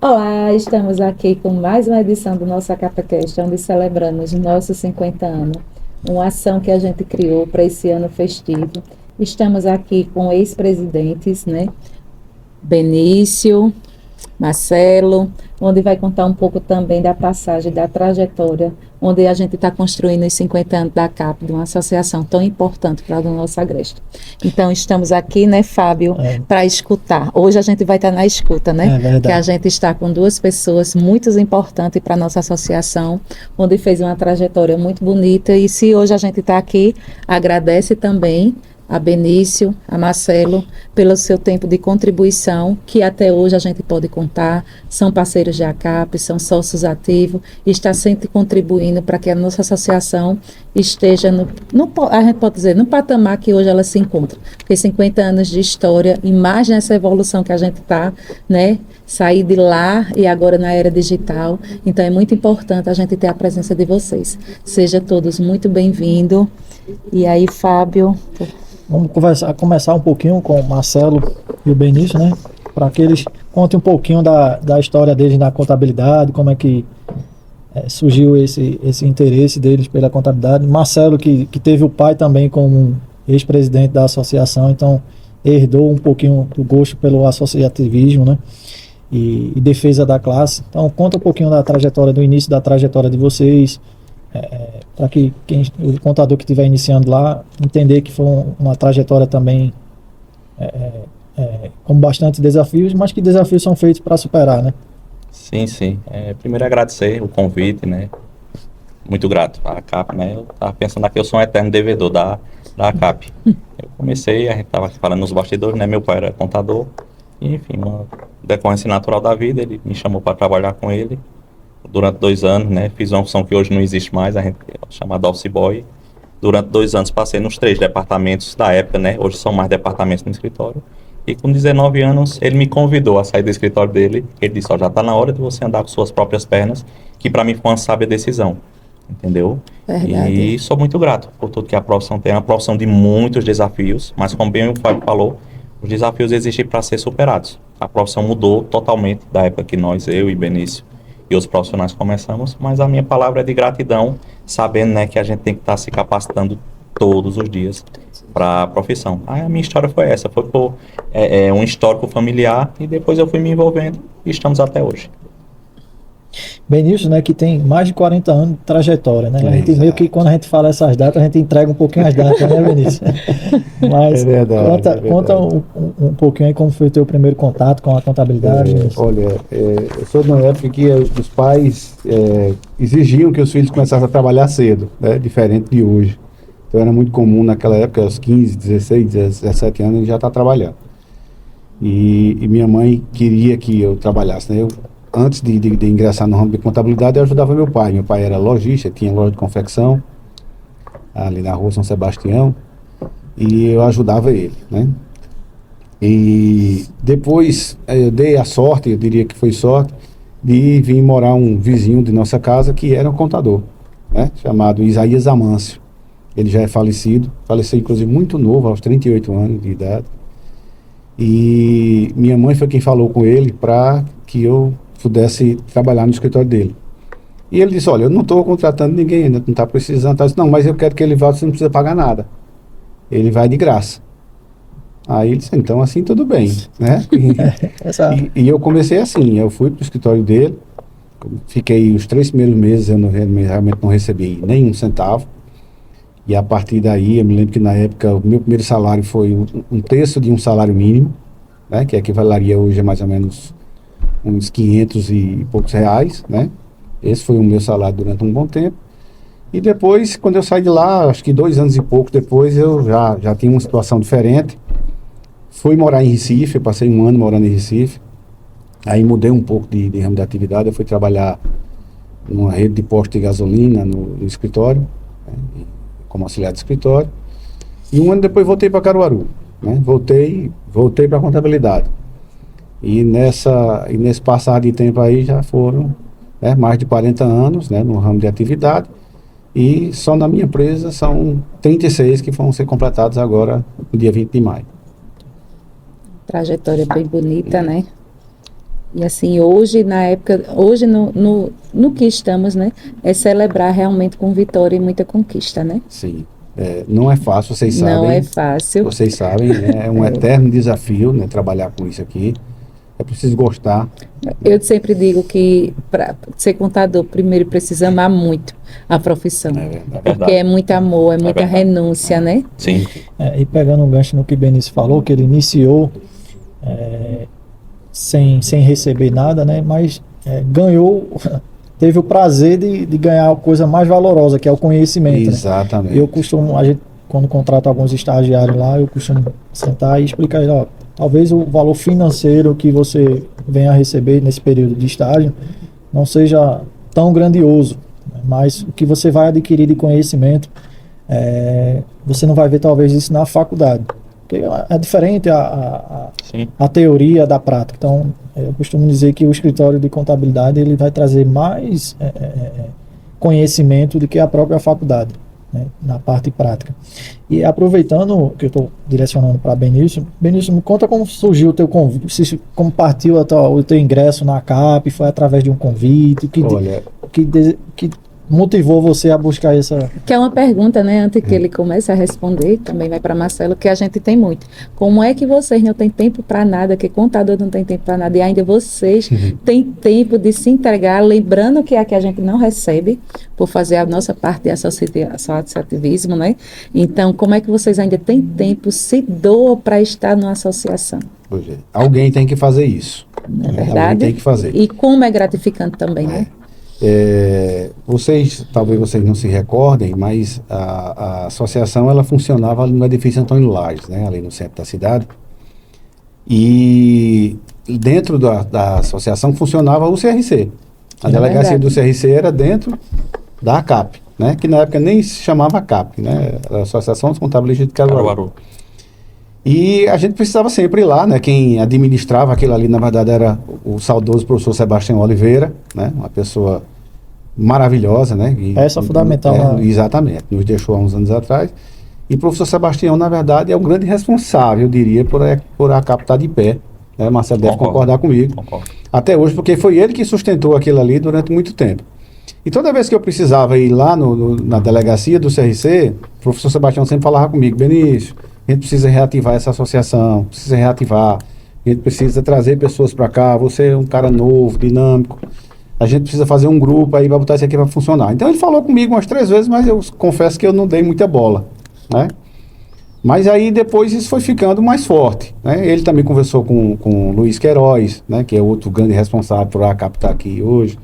Olá, estamos aqui com mais uma edição do nosso AcapaCast, onde celebramos nossos 50 anos, uma ação que a gente criou para esse ano festivo. Estamos aqui com ex-presidentes, né? Benício, Marcelo, onde vai contar um pouco também da passagem, da trajetória, onde a gente está construindo os 50 anos da CAP, de uma associação tão importante para a nossa Agreste. Então, estamos aqui, né, Fábio, para escutar. Hoje a gente vai estar na escuta, né? Que a gente está com duas pessoas muito importantes para a nossa associação, onde fez uma trajetória muito bonita. E se hoje a gente está aqui, agradece também a Benício, a Marcelo, pelo seu tempo de contribuição, que até hoje a gente pode contar, são parceiros de ACAP, são sócios ativos, e está sempre contribuindo para que a nossa associação esteja, a gente pode dizer, no patamar que hoje ela se encontra. Porque 50 anos de história, e mais nessa evolução que a gente está, né, sair de lá e agora na era digital, então é muito importante a gente ter a presença de vocês. Sejam todos muito bem-vindos. E aí, Fábio... Vamos começar um pouquinho com o Marcelo e o Benício, né? Para que eles contem um pouquinho da história deles na contabilidade, como é que surgiu esse interesse deles pela contabilidade. Marcelo, que teve o pai também como ex-presidente da associação, então herdou um pouquinho do gosto pelo associativismo, né? E defesa da classe. Então conta um pouquinho da trajetória, do início da trajetória de vocês, para que o contador que estiver iniciando lá entender que foi uma trajetória também com bastante desafios, mas que desafios são feitos para superar, né? Sim. Primeiro agradecer o convite, né? Muito grato à ACAP, né? Eu estava pensando aqui, eu sou um eterno devedor da ACAP. Eu comecei, a gente estava falando nos bastidores, né? Meu pai era contador, e enfim, uma decorrência natural da vida, ele me chamou para trabalhar com ele durante 2 anos, né? Fiz uma função que hoje não existe mais, a gente chamada Office Boy. Durante 2 anos passei nos 3 departamentos da época, né? Hoje são mais departamentos no escritório. E com 19 anos ele me convidou a sair do escritório dele. Ele disse, já está na hora de você andar com suas próprias pernas, que para mim foi uma sábia decisão, entendeu? Verdade. E sou muito grato por tudo que a profissão tem. É uma profissão de muitos desafios, mas como bem o Fábio falou, os desafios existem para ser superados. A profissão mudou totalmente da época que eu e Benício e os profissionais começamos, mas a minha palavra é de gratidão, sabendo, né, que a gente tem que estar se capacitando todos os dias para a profissão. A minha história foi essa, foi por um histórico familiar, e depois eu fui me envolvendo e estamos até hoje. Benício, né, que tem mais de 40 anos de trajetória, né? A gente meio que, quando a gente fala essas datas, a gente entrega um pouquinho as datas, né, Benício? Mas conta um pouquinho aí como foi o teu primeiro contato com a contabilidade. Olha, eu sou de uma época que os pais exigiam que os filhos começassem a trabalhar cedo, né, diferente de hoje. Então era muito comum naquela época, aos 15, 16, 17 anos, ele já está trabalhando. E minha mãe queria que eu trabalhasse, né? Antes de ingressar no ramo de contabilidade, eu ajudava meu pai. Meu pai era lojista, tinha loja de confecção, ali na rua São Sebastião, e eu ajudava ele, né? E depois eu dei a sorte, eu diria que foi sorte, de vir morar um vizinho de nossa casa que era um contador, né? Chamado Isaías Amâncio. Ele já é falecido, faleceu inclusive muito novo, aos 38 anos de idade. E minha mãe foi quem falou com ele para que eu pudesse trabalhar no escritório dele. E ele disse, olha, eu não estou contratando ninguém ainda, não está precisando. Eu disse, não, mas eu quero que ele vá, você não precisa pagar nada. Ele vai de graça. Aí ele disse, então assim tudo bem, né? E eu comecei assim, eu fui para o escritório dele, fiquei os 3 primeiros meses, eu realmente não recebi nem um centavo. E a partir daí, eu me lembro que na época, o meu primeiro salário foi um terço de um salário mínimo, né? Que equivaleria hoje a mais ou menos uns 500 e poucos reais, né? Esse foi o meu salário durante um bom tempo. E depois, quando eu saí de lá, acho que 2 anos e pouco depois, eu já tinha uma situação diferente. Fui morar em Recife, eu passei 1 ano morando em Recife. Aí mudei um pouco de ramo de atividade, eu fui trabalhar numa rede de posto de gasolina no escritório, né? Como auxiliar de escritório. E 1 ano depois voltei para Caruaru, né? Voltei para a contabilidade. E nesse passar de tempo aí já foram, né, mais de 40 anos, né, no ramo de atividade. E só na minha empresa são 36 que vão ser completados agora no dia 20 de maio. Trajetória bem bonita, né? E assim, hoje, na época, hoje no que estamos, né, é celebrar realmente com vitória e muita conquista, né? Sim. Não é fácil, vocês sabem. Não é fácil. Vocês sabem, é um eterno desafio, né, trabalhar com isso aqui. É preciso gostar. Eu sempre digo que para ser contador, primeiro precisa amar muito a profissão. É verdade. Porque é muito amor, é muita verdade. renúncia, né? Sim. E pegando um gancho no que Benício falou, que ele iniciou sem receber nada, né? Mas ganhou, teve o prazer de ganhar a coisa mais valorosa, que é o conhecimento. Né? Exatamente. Eu costumo, a gente, quando contrata alguns estagiários lá, eu costumo sentar e explicar, ó, talvez o valor financeiro que você venha a receber nesse período de estágio não seja tão grandioso, né? Mas o que você vai adquirir de conhecimento, você não vai ver talvez isso na faculdade. Porque é diferente a teoria da prática. Então, eu costumo dizer que o escritório de contabilidade ele vai trazer mais conhecimento do que a própria faculdade, né, na parte prática. E aproveitando que eu estou direcionando para Benício, me conta como surgiu o teu convite, como partiu o teu ingresso na CAP, foi através de um convite, que motivou você a buscar essa... Que é uma pergunta, né, antes que ele comece a responder, também vai para Marcelo, que a gente tem muito. Como é que vocês não têm tempo para nada, que contador não tem tempo para nada, e ainda vocês têm tempo de se entregar, lembrando que aqui a gente não recebe, por fazer a nossa parte de associativismo, né? Então, como é que vocês ainda têm tempo, se doam para estar numa associação? Pois é. Alguém tem que fazer isso. Não é Alguém verdade? tem que fazer. E como é gratificante também, né? Talvez vocês não se recordem, mas a associação ela funcionava ali no edifício Antônio Lage, né, ali no centro da cidade. E dentro da associação funcionava o CRC. A delegacia do CRC era dentro da ACAP, né, que na época nem se chamava ACAP, né, era a Associação dos Contabilistas de Caruaru. E a gente precisava sempre ir lá, né? Quem administrava aquilo ali, na verdade, era o saudoso professor Sebastião Oliveira, né? Uma pessoa maravilhosa, né? Essa é fundamental. Exatamente, nos deixou há uns anos atrás. E o professor Sebastião, na verdade, é o grande responsável, eu diria, por a CAP estar de pé. Né? Marcelo deve concordar comigo. Concordo. Até hoje, porque foi ele que sustentou aquilo ali durante muito tempo. E toda vez que eu precisava ir lá na delegacia do CRC, o professor Sebastião sempre falava comigo: Benício, a gente precisa reativar essa associação, precisa reativar, a gente precisa trazer pessoas para cá, você é um cara novo, dinâmico, a gente precisa fazer um grupo aí para botar isso aqui para funcionar. Então ele falou comigo umas 3 vezes, mas eu confesso que eu não dei muita bola, né? Mas aí depois isso foi ficando mais forte, né? Ele também conversou com o Luiz Queiroz, né, que é outro grande responsável por a captar aqui hoje,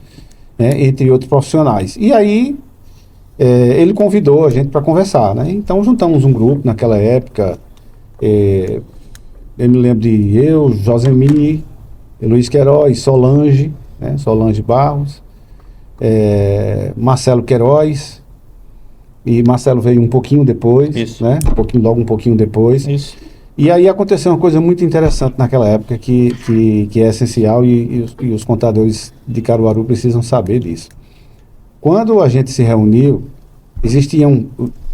né, entre outros profissionais. E aí ele convidou a gente para conversar, né? Então juntamos um grupo naquela época. Eu me lembro de Josemir, Luiz Queiroz, Solange, né? Solange Barros, Marcelo Queiroz, e Marcelo veio um pouquinho depois. Isso. Né? Logo um pouquinho depois. Isso. E aí aconteceu uma coisa muito interessante naquela época que é essencial e os contadores de Caruaru precisam saber disso. Quando a gente se reuniu, existiam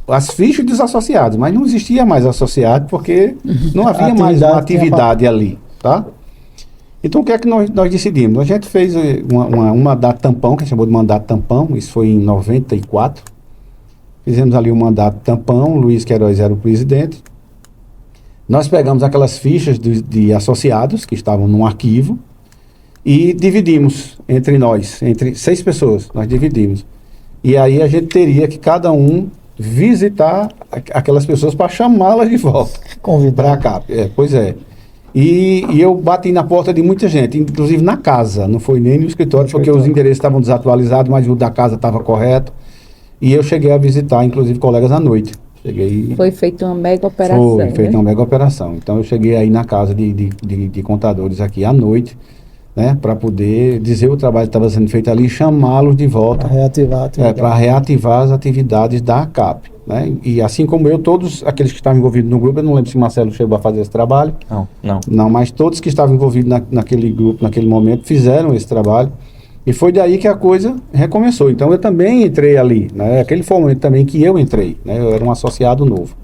as fichas dos associados, mas não existia mais associado porque não havia mais uma atividade ali, tá? Então o que é que nós decidimos? A gente fez um mandato tampão, que a gente chamou de mandato tampão, isso foi em 94. Fizemos ali um mandato tampão, Luiz Queiroz era o presidente. Nós pegamos aquelas fichas de associados que estavam num arquivo e dividimos entre nós, entre 6 pessoas, nós dividimos. E aí a gente teria que cada um visitar aquelas pessoas para chamá-las de volta para cá. Pois é. E eu bati na porta de muita gente, inclusive na casa, não foi nem no escritório, porque os endereços estavam desatualizados, mas o da casa estava correto. E eu cheguei a visitar, inclusive, colegas à noite. Foi feita uma mega operação. Foi feita uma mega operação. Então eu cheguei aí na casa de contadores aqui à noite, né, para poder dizer o trabalho que estava sendo feito ali e chamá-los de volta. Para reativar a atividade. Para reativar as atividades da ACAP. Né? E assim como eu, todos aqueles que estavam envolvidos no grupo, eu não lembro se o Marcelo chegou a fazer esse trabalho. Não, mas todos que estavam envolvidos naquele grupo, naquele momento, fizeram esse trabalho. E foi daí que a coisa recomeçou. Então eu também entrei ali, né? Aquele foi o momento também que eu entrei, né? Eu era um associado novo.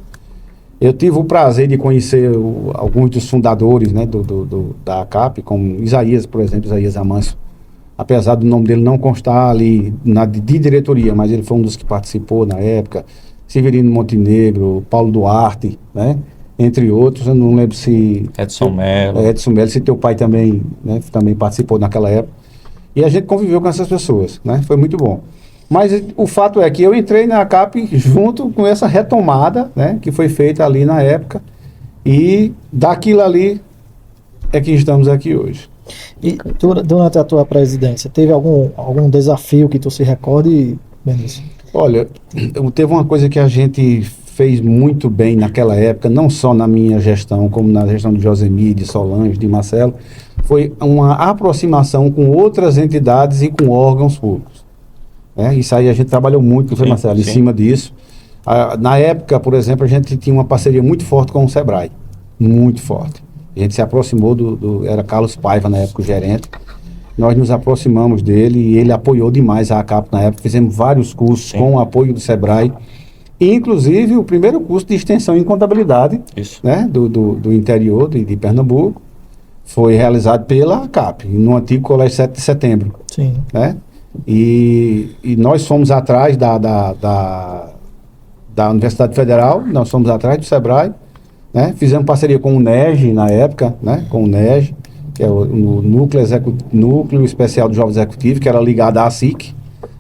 Eu tive o prazer de conhecer alguns dos fundadores, né, da ACAP, como Isaías, por exemplo, Isaías Amâncio. Apesar do nome dele não constar ali de diretoria, mas ele foi um dos que participou na época. Severino Montenegro, Paulo Duarte, né, entre outros. Eu não lembro se... Edson Mello. Edson Mello, se teu pai também, né, também participou naquela época. E a gente conviveu com essas pessoas, né, foi muito bom. Mas o fato é que eu entrei na ACAP junto com essa retomada, né, que foi feita ali na época, e daquilo ali é que estamos aqui hoje. E durante a tua presidência, teve algum desafio que tu se recorde, Benício? Olha, teve uma coisa que a gente fez muito bem naquela época, não só na minha gestão, como na gestão de Josemir, de Solange, de Marcelo, foi uma aproximação com outras entidades e com órgãos públicos. Isso aí a gente trabalhou muito, não foi, Marcelo, em cima disso. Na época, por exemplo, a gente tinha uma parceria muito forte com o Sebrae, muito forte. A gente se aproximou era Carlos Paiva na época o gerente, nós nos aproximamos dele e ele apoiou demais a ACAP na época, fizemos vários cursos com o apoio do Sebrae, inclusive o primeiro curso de extensão em contabilidade, né, do interior de Pernambuco, foi realizado pela ACAP, no antigo Colégio 7 de Setembro. Sim. Né? E nós fomos atrás da Universidade Federal, nós fomos atrás do Sebrae, né? Fizemos parceria com o NEG na época, né? Com o NEG, que é o Núcleo Especial do Jovem Executivo, que era ligado à ASIC.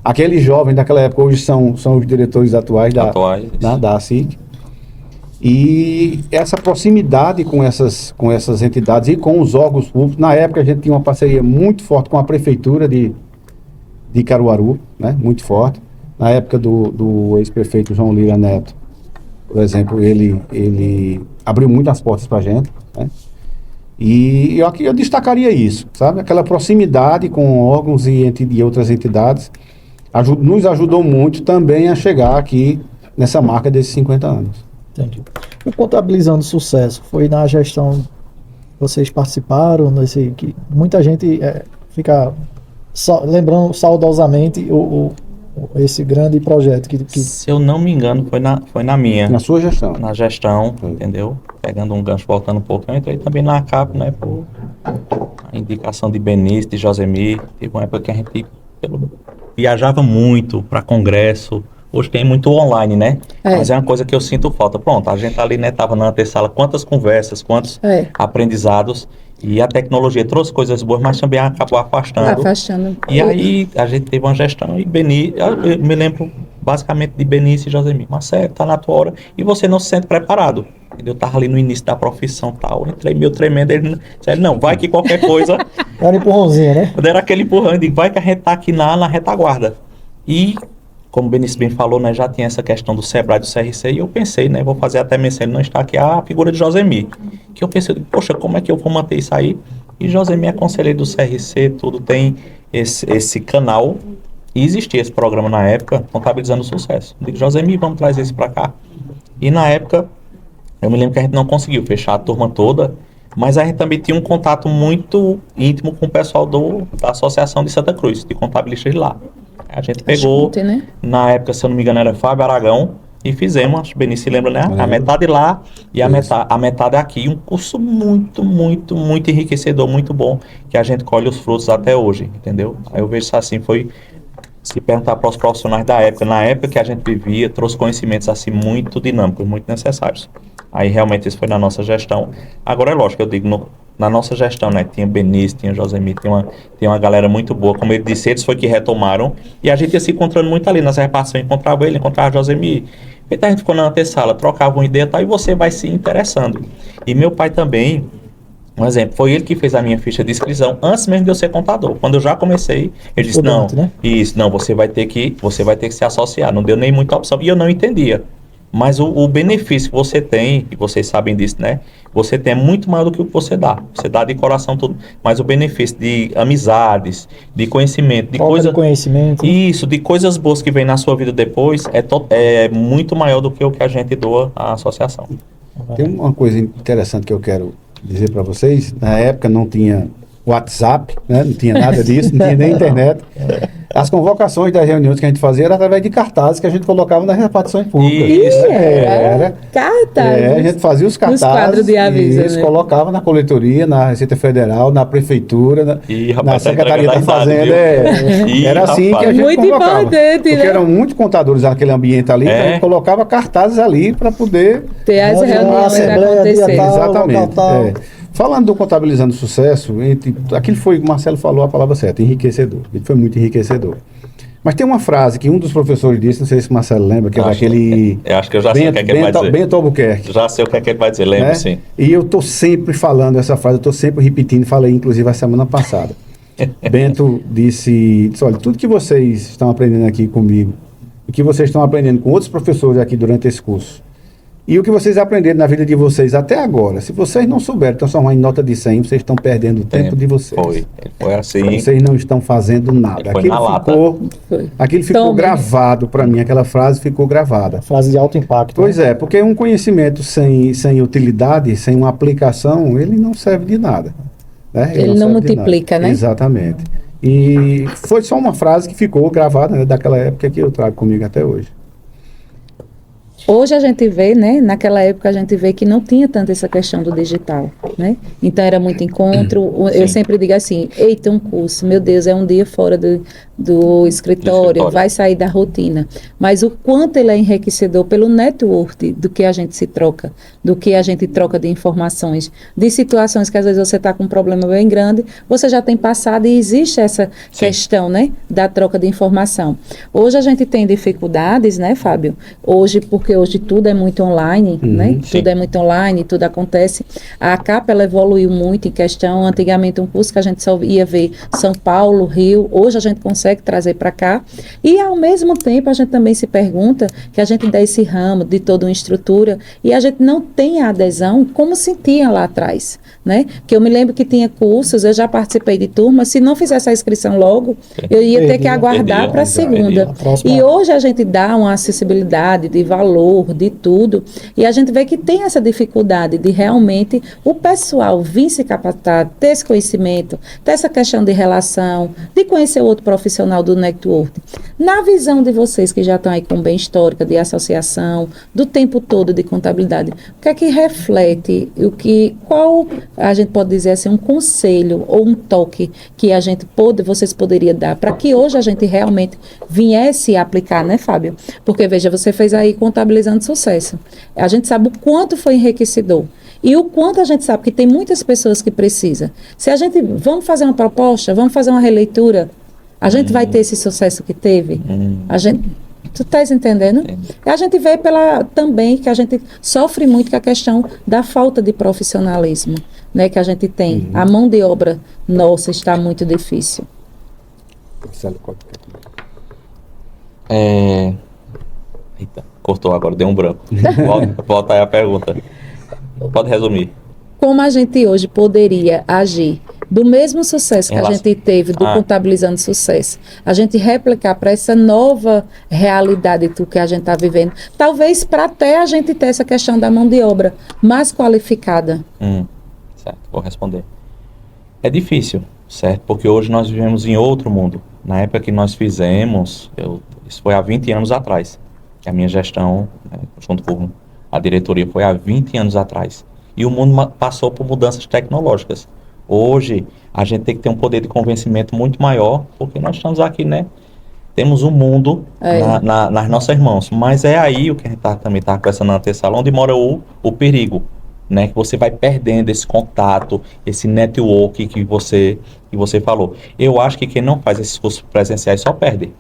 Aqueles jovens daquela época hoje são os diretores atuais da ASIC. E essa proximidade com essas entidades e com os órgãos públicos, na época a gente tinha uma parceria muito forte com a Prefeitura de Caruaru, né? Muito forte. Na época do ex-prefeito João Lira Neto, por exemplo, ele abriu muitas portas para a gente, né? E eu destacaria isso, sabe? Aquela proximidade com órgãos e outras entidades nos ajudou muito também a chegar aqui nessa marca desses 50 anos. Entendi. O Contabilizando Sucesso foi na gestão que vocês participaram, que muita gente fica lembrando saudosamente esse grande projeto que... Se eu não me engano, foi na minha. Na sua gestão. Na gestão, entendeu? Pegando um gancho, voltando um pouco. Eu entrei também na ACAP, né? Por a indicação de Benício, de Josemir. Teve uma época que a gente viajava muito para congresso. Hoje tem muito online, né? Mas é uma coisa que eu sinto falta. Pronto, a gente ali, né, tava na antessala, quantas conversas, quantos aprendizados. E a tecnologia trouxe coisas boas, mas também acabou afastando. E aí a gente teve uma gestão e Benício, eu me lembro basicamente de Benício e Josemir. Marcelo, tá na tua hora e você não se sente preparado. Eu tava ali no início da profissão e tal, entrei meio tremendo, ele disse, não, vai que qualquer coisa... Era empurrãozinho, né? Era aquele empurrão, eu digo, vai que a gente tá aqui na retaguarda. E... como o Benício bem falou, né, já tinha essa questão do Sebrae, do CRC, e eu pensei, né, vou fazer até menção, ele não está aqui, a figura de Josemir. Que eu pensei, poxa, como é que eu vou manter isso aí? E Josemir é conselheiro do CRC, tudo tem esse canal, e existia esse programa na época, Contabilizando o Sucesso. Eu digo, Josemir, vamos trazer isso para cá. E na época, eu me lembro que a gente não conseguiu fechar a turma toda, mas a gente também tinha um contato muito íntimo com o pessoal da Associação de Santa Cruz, de contabilistas de lá. A gente pegou, né? Na época, se eu não me engano, era Fábio Aragão, e fizemos, acho que o Benício se lembra, né? A metade lá e a metade aqui. Um curso muito, muito, muito enriquecedor, muito bom, que a gente colhe os frutos até hoje, entendeu? Aí eu vejo isso assim, foi... Se perguntar para os profissionais da época, na época que a gente vivia, trouxe conhecimentos assim muito dinâmicos, muito necessários. Aí realmente isso foi na nossa gestão. Agora é lógico, eu digo, na nossa gestão, né, tinha Benício, tinha Josemir, tem uma galera muito boa, como ele disse, eles foi que retomaram, e a gente ia se encontrando muito ali nas repartições, encontrava ele, encontrava Josemir, então a gente ficou na antessala, trocava uma ideia e tal, e você vai se interessando. E meu pai também, um exemplo, foi ele que fez a minha ficha de inscrição antes mesmo de eu ser contador. Quando eu já comecei, ele disse, você vai ter que se associar, não deu nem muita opção, e eu não entendia. Mas o benefício que você tem, e vocês sabem disso, né? Você tem muito mais do que o que você dá. Você dá de coração tudo. Mas o benefício de amizades, de conhecimento, de coisas... conhecimento. Isso, de coisas boas que vem na sua vida depois, é muito maior do que o que a gente doa à associação. Tem uma coisa interessante que eu quero dizer para vocês. Na época não tinha WhatsApp, né? Não tinha nada disso, não tinha nem internet. As convocações das reuniões que a gente fazia era através de cartazes que a gente colocava nas repartições públicas. Isso. Era. Cartazes. A gente fazia os Nos quadros cartazes de aviso, e eles né? colocavam na coletoria, na Receita Federal, na Prefeitura, na rapaz, tá Secretaria da entregando a idade, Fazenda. viu? Ih, Era assim rapaz. que a gente Muito convocava. importante, Porque né? eram muitos contadores naquele ambiente ali, então a gente colocava cartazes ali para poder... Ter as Reunião, reuniões assembleia, dia acontecer. tal. Exatamente. tal. É. Falando do Contabilizando Sucesso, aquilo foi, o Marcelo falou a palavra certa, enriquecedor. Ele foi muito enriquecedor. Mas tem uma frase que um dos professores disse, não sei se o Marcelo lembra, que era aquele... Eu acho que eu já sei o que é que ele vai dizer. Bento Albuquerque. Já sei o que é que ele vai dizer, lembro, né? sim. E eu estou sempre falando essa frase, eu estou sempre repetindo, falei inclusive a semana passada. Bento disse, olha, tudo que vocês estão aprendendo aqui comigo, o que vocês estão aprendendo com outros professores aqui durante esse curso, e o que vocês aprenderam na vida de vocês até agora, se vocês não souberem transformar em nota de 100, vocês estão perdendo o tempo de vocês. Foi assim. Vocês não estão fazendo nada. Foi na lata. Aquilo ficou Toma. gravado para mim, aquela frase ficou gravada. Frase de alto impacto. Pois é, porque um conhecimento sem utilidade, sem uma aplicação, ele não serve de nada. Né? Ele não serve de multiplica, nada. né? Exatamente. E foi só uma frase que ficou gravada, né, daquela época que eu trago comigo até hoje. Hoje a gente vê, né? Naquela época a gente vê que não tinha tanto essa questão do digital, né? Então era muito encontro. Eu sempre digo assim, eita, um curso, meu Deus, é um dia fora do escritório, vai sair da rotina. Mas o quanto ele é enriquecedor pelo network do que a gente se troca, do que a gente troca de informações, de situações que às vezes você está com um problema bem grande, você já tem passado e existe essa questão, né? Da troca de informação. Hoje a gente tem dificuldades, né, Fábio? Hoje, porque hoje tudo é muito online, né? Sim. Tudo é muito online, tudo acontece. A ACAP, ela evoluiu muito em questão, antigamente um curso que a gente só ia ver São Paulo, Rio, hoje a gente consegue trazer para cá. E ao mesmo tempo a gente também se pergunta que a gente dá esse ramo de toda uma estrutura e a gente não tem a adesão como sentia lá atrás, né? Que eu me lembro que tinha cursos, eu já participei de turmas, se não fizesse a inscrição logo, eu ia ter que aguardar para a segunda. E hoje a gente dá uma acessibilidade de valor, de tudo, e a gente vê que tem essa dificuldade de realmente o pessoal vir se capacitar, ter esse conhecimento, ter essa questão de relação, de conhecer o outro profissional do network. Na visão de vocês que já estão aí com bem histórica de associação, do tempo todo de contabilidade, o que é que reflete, qual a gente pode dizer assim, um conselho ou um toque que vocês poderiam dar para que hoje a gente realmente viesse aplicar, né, Fábio? Porque veja, você fez aí Contabilizando Sucesso. A gente sabe o quanto foi enriquecedor. E o quanto a gente sabe que tem muitas pessoas que precisam. Se a gente, vamos fazer uma proposta, vamos fazer uma releitura, a gente vai ter esse sucesso que teve? Tu estás entendendo? E a gente vê também que a gente sofre muito com a questão da falta de profissionalismo, né, que a gente tem. A mão de obra nossa está muito difícil. Eita, cortou agora, deu um branco. Volta aí a pergunta. Pode resumir. Como a gente hoje poderia agir do mesmo sucesso que a gente teve do Contabilizando Sucesso, a gente replicar para essa nova realidade que a gente está vivendo, talvez para até a gente ter essa questão da mão de obra mais qualificada. Certo, vou responder. É difícil, certo? Porque hoje nós vivemos em outro mundo. Na época que nós fizemos, isso foi há 20 anos atrás. A minha gestão, junto com a diretoria, foi há 20 anos atrás. E o mundo passou por mudanças tecnológicas. Hoje, a gente tem que ter um poder de convencimento muito maior, porque nós estamos aqui, né? Temos um mundo nas nossas mãos. Mas é aí o que a gente também está conversando na antessala, onde mora o perigo, né? Que você vai perdendo esse contato, esse network que você falou. Eu acho que quem não faz esses cursos presenciais só perde.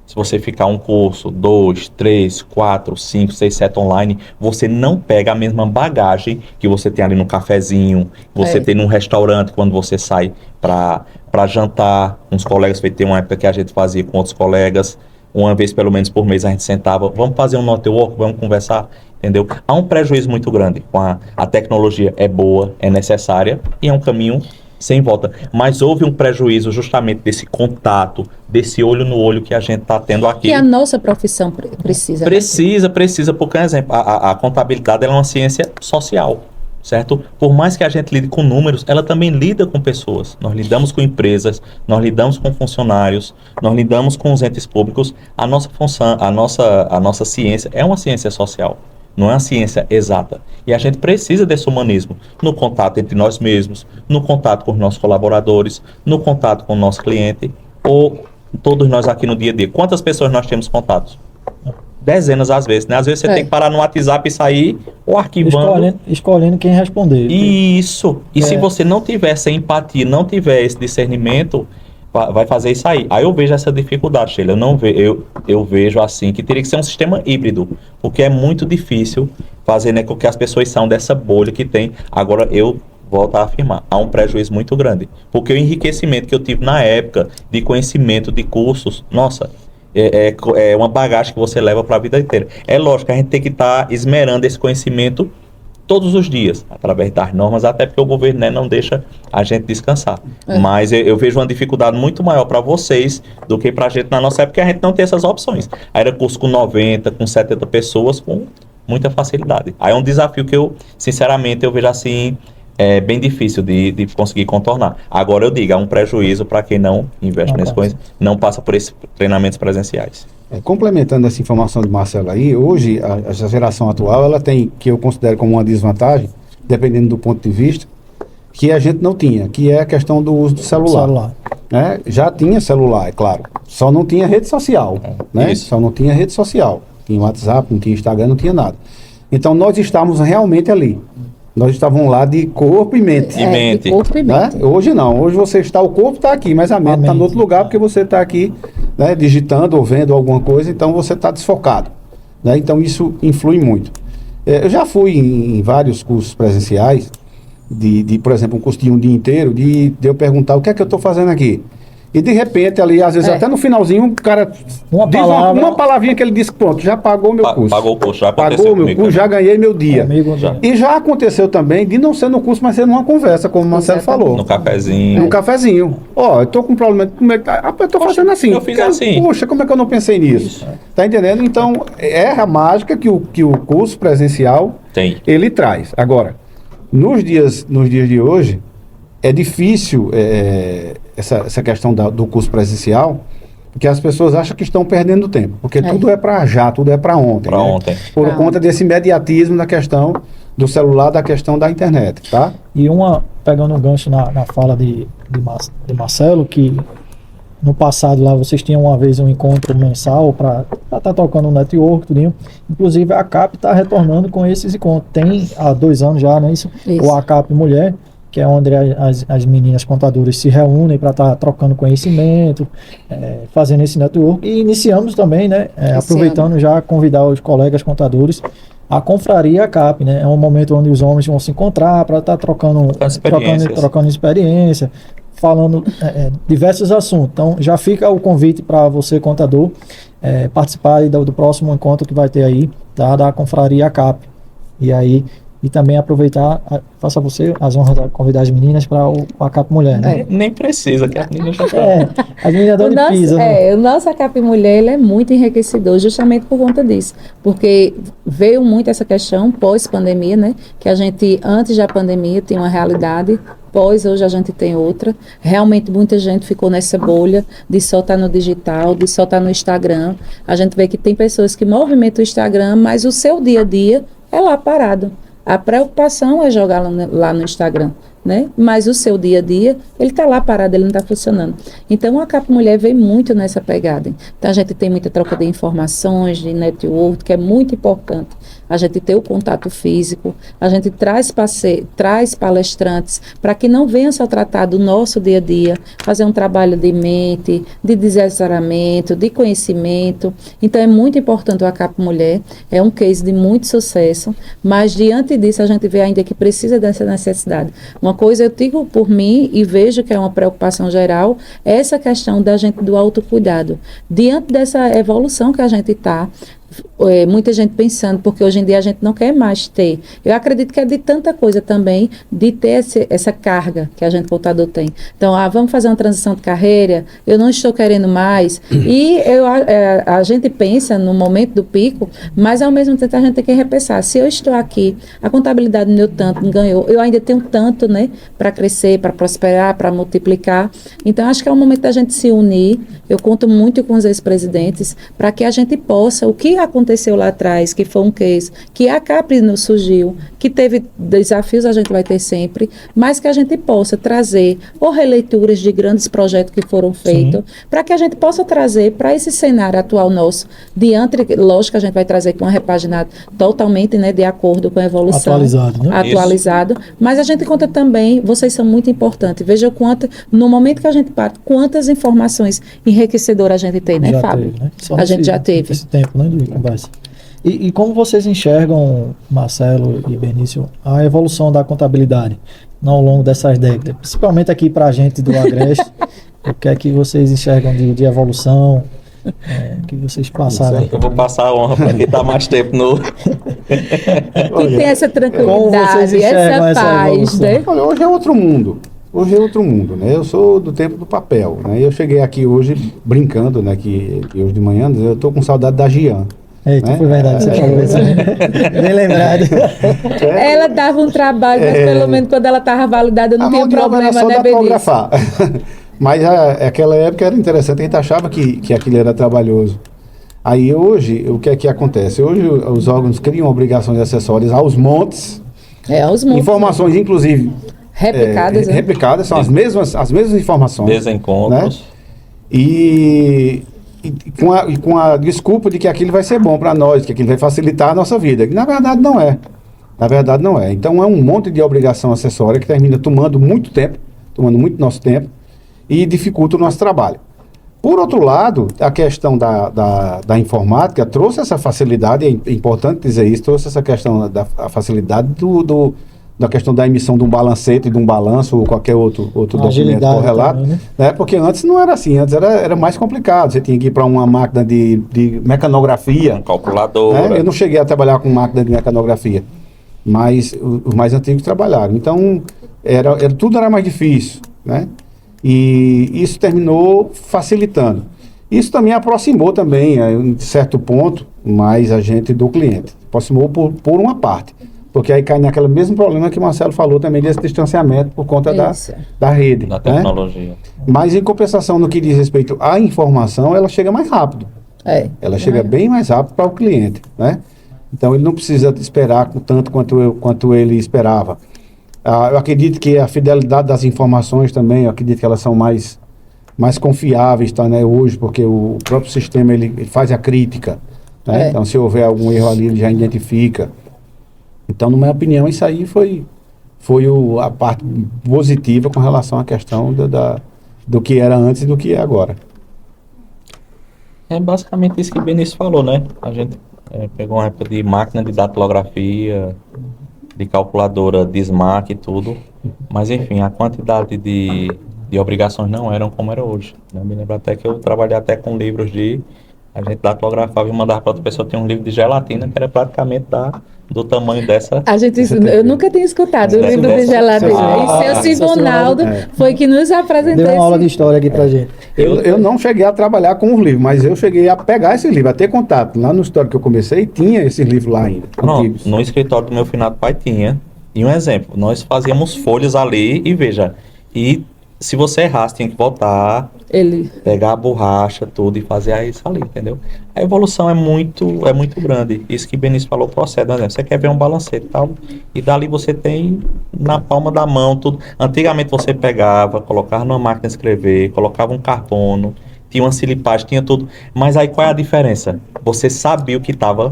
Se você ficar um curso, 2, 3, 4, 5, 6, 7 online, você não pega a mesma bagagem que você tem ali no cafezinho, você tem num restaurante quando você sai para jantar. Uns colegas, tem uma época que a gente fazia com outros colegas, uma vez pelo menos por mês a gente sentava, vamos fazer um network, vamos conversar, entendeu? Há um prejuízo muito grande. A tecnologia é boa, é necessária e é um caminho sem volta, mas houve um prejuízo justamente desse contato, desse olho no olho que a gente está tendo aqui. Que a nossa profissão precisa. Precisa, porque, por exemplo, a contabilidade ela é uma ciência social, certo? Por mais que a gente lide com números, ela também lida com pessoas. Nós lidamos com empresas, nós lidamos com funcionários, nós lidamos com os entes públicos. A nossa função, a nossa ciência é uma ciência social, não é uma ciência exata. E a gente precisa desse humanismo no contato entre nós mesmos, no contato com os nossos colaboradores, no contato com o nosso cliente, ou todos nós aqui no dia a dia. Quantas pessoas nós temos contatos? Dezenas às vezes, né? Às vezes você tem que parar no WhatsApp e sair ou arquivando. Escolhendo quem responder. Isso. E se você não tiver essa empatia, não tiver esse discernimento, vai fazer isso aí. Aí eu vejo essa dificuldade, Sheila. Eu vejo assim que teria que ser um sistema híbrido, porque é muito difícil fazer, né, com que as pessoas saiam dessa bolha que tem. Agora eu volto a afirmar, há um prejuízo muito grande, porque o enriquecimento que eu tive na época de conhecimento, de cursos, nossa, é uma bagagem que você leva para a vida inteira. É lógico que a gente tem que estar esmerando esse conhecimento todos os dias, através das normas, até porque o governo, né, não deixa a gente descansar. Mas eu vejo uma dificuldade muito maior para vocês do que para a gente na nossa época, porque a gente não tem essas opções. Aí era curso com 90, com 70 pessoas, com muita facilidade. Aí é um desafio que eu, sinceramente, eu vejo assim, bem difícil de conseguir contornar. Agora eu digo, há um prejuízo para quem não investe nesse coisa, não passa por esses treinamentos presenciais. Complementando essa informação de Marcelo aí, hoje a geração atual ela tem, que eu considero como uma desvantagem, dependendo do ponto de vista, que a gente não tinha, que é a questão do uso do celular. Né? Já tinha celular, é claro, só não tinha rede social, né? Só não tinha rede social, tinha WhatsApp, não tinha Instagram, não tinha nada. Então nós estávamos realmente ali. Nós estávamos lá de corpo e mente. De corpo e mente. Né? Hoje não. Hoje você está, o corpo está aqui, mas a mente está em outro lugar, porque você está aqui, né, digitando ou vendo alguma coisa, então você está desfocado. Né? Então isso influi muito. Eu já fui em vários cursos presenciais, por exemplo, um curso de um dia inteiro, de eu perguntar o que é que eu estou fazendo aqui. E de repente, ali, às vezes até no finalzinho, o cara diz uma palavrinha que ele disse, pronto, já pagou meu curso. Pagou o curso, já aconteceu pagou meu curso, já ganhei meu dia. Já. E já aconteceu também de não ser no curso, mas ser numa conversa, como o Marcelo falou. No cafezinho. No cafezinho. Ó, eu tô com um problema, como é que tá? Eu tô fazendo assim. Eu fiz assim. Poxa, como é que eu não pensei nisso? Tá entendendo? Então, é a mágica que o curso presencial ele traz. Agora, nos dias de hoje, é difícil essa questão do curso presencial, porque as pessoas acham que estão perdendo tempo, porque tudo é para já, tudo é para ontem. Para ontem. Por conta desse imediatismo da questão do celular, da questão da internet, tá? E pegando um gancho na fala de Marcelo, que no passado lá vocês tinham uma vez um encontro mensal para estar tocando um network, tudinho. Inclusive a ACAP está retornando com esses encontros. Tem há 2 anos já, né? Isso. O ACAP Mulher, que é onde as meninas contadoras se reúnem para estar trocando conhecimento, fazendo esse network. E iniciamos também, né, aproveitando já convidar os colegas contadores a confraria ACAP, né? É um momento onde os homens vão se encontrar para estar trocando experiência, falando diversos assuntos. Então já fica o convite para você, contador, participar aí do próximo encontro que vai ter aí, tá? Da confraria ACAP. E também aproveitar, faça você as honras de convidar as meninas para o ACAP Mulher, né? Nem precisa, que as meninas já estão. As meninas dão de pisa, né? O nosso ACAP Mulher ele é muito enriquecedor, justamente por conta disso. Porque veio muito essa questão pós-pandemia, né? Que a gente, antes da pandemia, tinha uma realidade, hoje a gente tem outra. Realmente muita gente ficou nessa bolha de só estar no digital, de só estar no Instagram. A gente vê que tem pessoas que movimentam o Instagram, mas o seu dia a dia é lá parado. A preocupação é jogar lá no Instagram, né? Mas o seu dia a dia, ele está lá parado, ele não está funcionando. Então, a ACAP Mulher vem muito nessa pegada. Então, a gente tem muita troca de informações, de network, que é muito importante. A gente ter o contato físico, a gente traz palestrantes para que não venha só tratar do nosso dia a dia, fazer um trabalho de mente, de desesperamento, de conhecimento. Então, é muito importante o ACAP Mulher, é um case de muito sucesso, mas diante disso a gente vê ainda que precisa dessa necessidade. Uma coisa eu digo por mim e vejo que é uma preocupação geral, é essa questão da gente do autocuidado. Diante dessa evolução que a gente está, muita gente pensando, porque hoje em dia a gente não quer mais ter. Eu acredito que é de tanta coisa também, de ter essa carga que a gente, contador, tem. Então, vamos fazer uma transição de carreira, eu não estou querendo mais. E a gente pensa no momento do pico, mas ao mesmo tempo a gente tem que repensar. Se eu estou aqui, a contabilidade não deu tanto, não ganhou, eu ainda tenho tanto, né, para crescer, para prosperar, para multiplicar. Então, acho que é o momento da gente se unir. Eu conto muito com os ex-presidentes para que a gente possa, o que aconteceu lá atrás, que foi um case, que a Capri nos surgiu, que teve desafios, a gente vai ter sempre, mas que a gente possa trazer ou releituras de grandes projetos que foram feitos, para que a gente possa trazer para esse cenário atual nosso, diante, lógico que a gente vai trazer com uma repaginada totalmente, né, de acordo com a evolução. Atualizado, né? Atualizado, mas a gente conta também, vocês são muito importantes, veja no momento que a gente parte, quantas informações enriquecedoras a gente tem, né, Já Fábio? teve, né? Só A gente já teve. Esse tempo, né, de conversa. E como vocês enxergam, Marcelo e Benício, a evolução da contabilidade ao longo dessas décadas? Principalmente aqui para a gente do Agreste, o que é que vocês enxergam de evolução, que vocês passaram aí? Eu vou passar a honra para quem está mais tempo no... Que tem essa Como vocês tranquilidade, enxergam essa essa paz, evolução? né? Olha, hoje é outro mundo. Hoje é outro mundo, né? Eu sou do tempo do papel, né? Eu cheguei aqui hoje brincando, né? Que hoje de manhã eu tô com saudade da Gian. Eita, né? foi verdade, você falou isso. Bem lembrado. Ela dava um trabalho, mas pelo menos quando ela estava validada não A tinha mão de obra era problema, só né, Benício? datilografar. Mas aquela época era interessante, a gente achava que aquilo era trabalhoso. Aí hoje, o que é que acontece? Hoje os órgãos criam obrigações acessórias aos montes, Os montes, informações inclusive replicadas, né? replicadas, são as mesmas informações. Desencontros. Né? E com a desculpa de que aquilo vai ser bom para nós, que aquilo vai facilitar a nossa vida. Que na verdade não é. Na verdade não é. Então é um monte de obrigação acessória que termina tomando muito nosso tempo e dificulta o nosso trabalho. Por outro lado, a questão da informática trouxe essa facilidade, é importante dizer isso, trouxe essa questão da facilidade da questão da emissão de um balancete, de um balanço ou qualquer outro documento correlato, também, né? Porque antes não era assim, antes era mais complicado, você tinha que ir para uma máquina de mecanografia. Calculadora. Né? Eu não cheguei a trabalhar com máquina de mecanografia, mas os mais antigos trabalharam. Então, tudo era mais difícil, né? E isso terminou facilitando. Isso também aproximou também, em certo ponto, mais a gente do cliente. Aproximou por uma parte. Porque aí cai naquele mesmo problema que o Marcelo falou também, desse distanciamento por conta da rede. Da tecnologia. Né? Mas em compensação, no que diz respeito à informação, ela chega mais rápido. Ela chega bem mais rápido para o cliente. Né? Então ele não precisa esperar tanto quanto ele esperava. Eu acredito que a fidelidade das informações também, eu acredito que elas são mais confiáveis, tá, né, hoje, porque o próprio sistema ele faz a crítica. Né? Então se houver algum erro ali, ele já identifica. Então, na minha opinião, isso aí foi a parte positiva com relação à questão do que era antes e do que é agora. É basicamente isso que o Benício falou, né? A gente pegou uma época de máquina de datilografia, de calculadora de SMAC e tudo, mas enfim, a quantidade de obrigações não eram como era hoje. Né? Me lembro até que eu trabalhei até com livros a gente datilografava e mandava para outra pessoa, tem um livro de gelatina que era praticamente do tamanho dessa. Eu nunca tinha escutado o livro de gelatina. E seu Simonaldo foi que nos apresentou. Deu uma aula de história aqui pra gente. Eu não cheguei a trabalhar com os livros, mas eu cheguei a pegar esse livro, a ter contato. Lá no histórico que eu comecei, tinha esses livros lá ainda. No escritório do meu finado pai tinha. E um exemplo, nós fazíamos folhas ali e veja, se você errasse, tinha que voltar, pegar a borracha, tudo e fazer isso ali, entendeu? A evolução é muito grande. Isso que o Benício falou procede, né? Você quer ver um balancete e tal, e dali você tem na palma da mão tudo. Antigamente você pegava, colocava numa máquina de escrever, colocava um carbono, tinha uma silipagem, tinha tudo. Mas aí qual é a diferença? Você sabia o que estava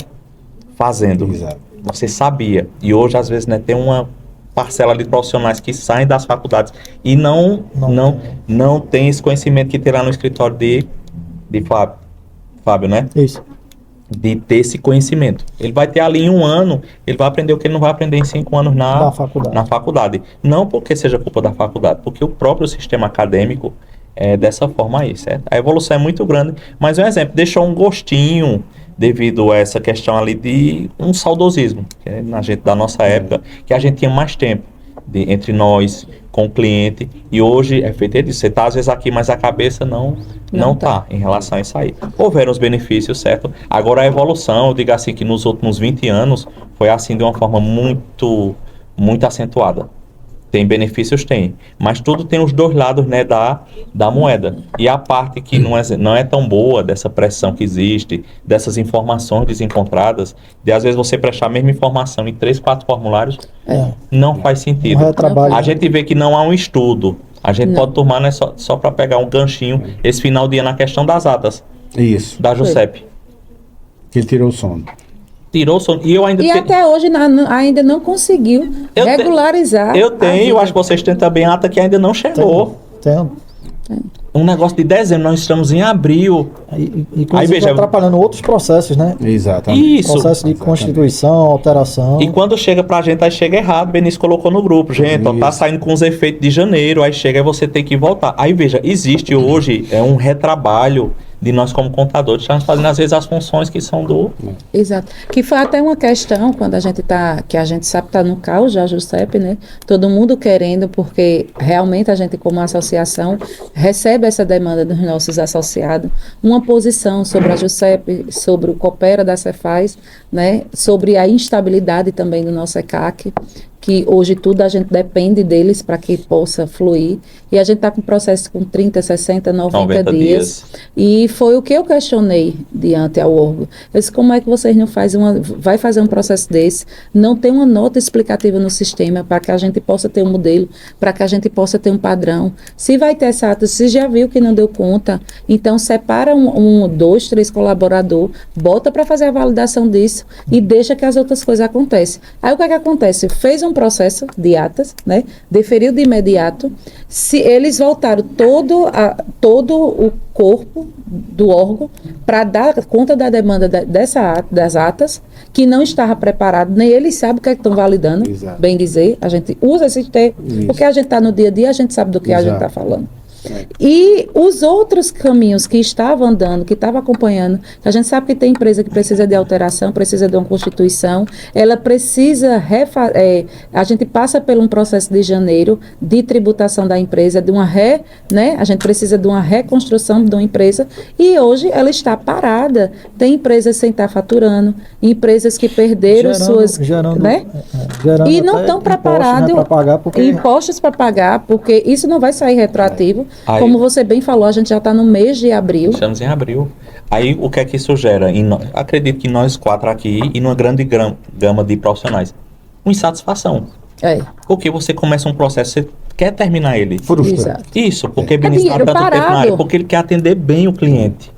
fazendo. Exato. Você sabia. E hoje, às vezes, né, tem uma parcela de profissionais que saem das faculdades e não tem esse conhecimento que tem lá no escritório de Fábio, né? Isso. De ter esse conhecimento. Ele vai ter ali em 1 ano, ele vai aprender o que ele não vai aprender em 5 anos na faculdade. Não porque seja culpa da faculdade, porque o próprio sistema acadêmico é dessa forma aí, certo? A evolução é muito grande, mas um exemplo, deixou um gostinho devido a essa questão ali de um saudosismo, que é na gente da nossa época, que a gente tinha mais tempo entre nós, com o cliente, e hoje é feito disso. Você está às vezes aqui, mas a cabeça não tá em relação a isso aí. Houveram os benefícios, certo? Agora a evolução, eu digo assim, que nos últimos 20 anos, foi assim de uma forma muito acentuada. Tem benefícios? Tem. Mas tudo tem os dois lados, né, da moeda. E a parte que não é tão boa dessa pressão que existe, dessas informações desencontradas, de às vezes você prestar a mesma informação em 3, 4 formulários, não faz sentido. Não é trabalho. A gente vê que não há um estudo. A gente pode tomar, né, só para pegar um ganchinho, esse final de ano, na questão das atas. Isso. Da JUSEP. Que ele tirou o sono. Tirou o sono. E eu ainda até hoje ainda não conseguiu regularizar. Eu tenho, acho que vocês têm também ata que ainda não chegou. Tem. Um negócio de dezembro, nós estamos em abril. E veja, atrapalhando outros processos, né? Exatamente. Isso. Processo de constituição, alteração. E quando chega pra gente, aí chega errado. Benício colocou no grupo. Gente, ó, tá saindo com os efeitos de janeiro. Aí chega e você tem que voltar. Aí veja, existe hoje um retrabalho de nós como contadores. Estamos fazendo às vezes as funções que são do... Exato. Que foi até uma questão, quando a gente sabe que está no caos já, a JUSEP, né? Todo mundo querendo, porque realmente a gente como associação recebe essa demanda dos nossos associados, uma posição sobre a JUSEP, sobre o Coopera da Cefaz, né? Sobre a instabilidade também do nosso ECAC, que hoje tudo a gente depende deles para que possa fluir, e a gente está com processo com 30, 60, 90 dias. E foi o que eu questionei diante ao órgão. Eu disse, como é que vocês não vai fazer um processo desse, não tem uma nota explicativa no sistema para que a gente possa ter um modelo, para que a gente possa ter um padrão. Se vai ter essa ata, se já viu que não deu conta, então separa 2, 3 colaboradores, bota para fazer a validação disso e deixa que as outras coisas aconteçam. Aí o que é que acontece? Fez um processo de atas, né? Deferiu de imediato. Se eles voltaram todo o corpo do órgão para dar conta da demanda das atas, que não estava preparado, nem eles sabem o que é que estão validando. Exato. Bem dizer, a gente usa esse termo, porque a gente está no dia a dia, a gente sabe do que a gente está falando. E os outros caminhos que estavam andando, que estavam acompanhando, a gente sabe que tem empresa que precisa de alteração, precisa de uma constituição, ela precisa, a gente passa por um processo de janeiro de tributação da empresa, a gente precisa de uma reconstrução de uma empresa, e hoje ela está parada. Tem empresas sem estar faturando, empresas que perderam gerando e não estão preparados, impostos para pagar, porque isso não vai sair retroativo. Aí, como você bem falou, a gente já está no mês de abril. Estamos em abril. Aí o que é que isso gera? Acredito que nós 4 aqui e numa grande gama de profissionais. Uma insatisfação. Porque você começa um processo, você quer terminar ele. Exato. Isso, porque Benício está tanto tempo na área, porque ele quer atender bem o cliente.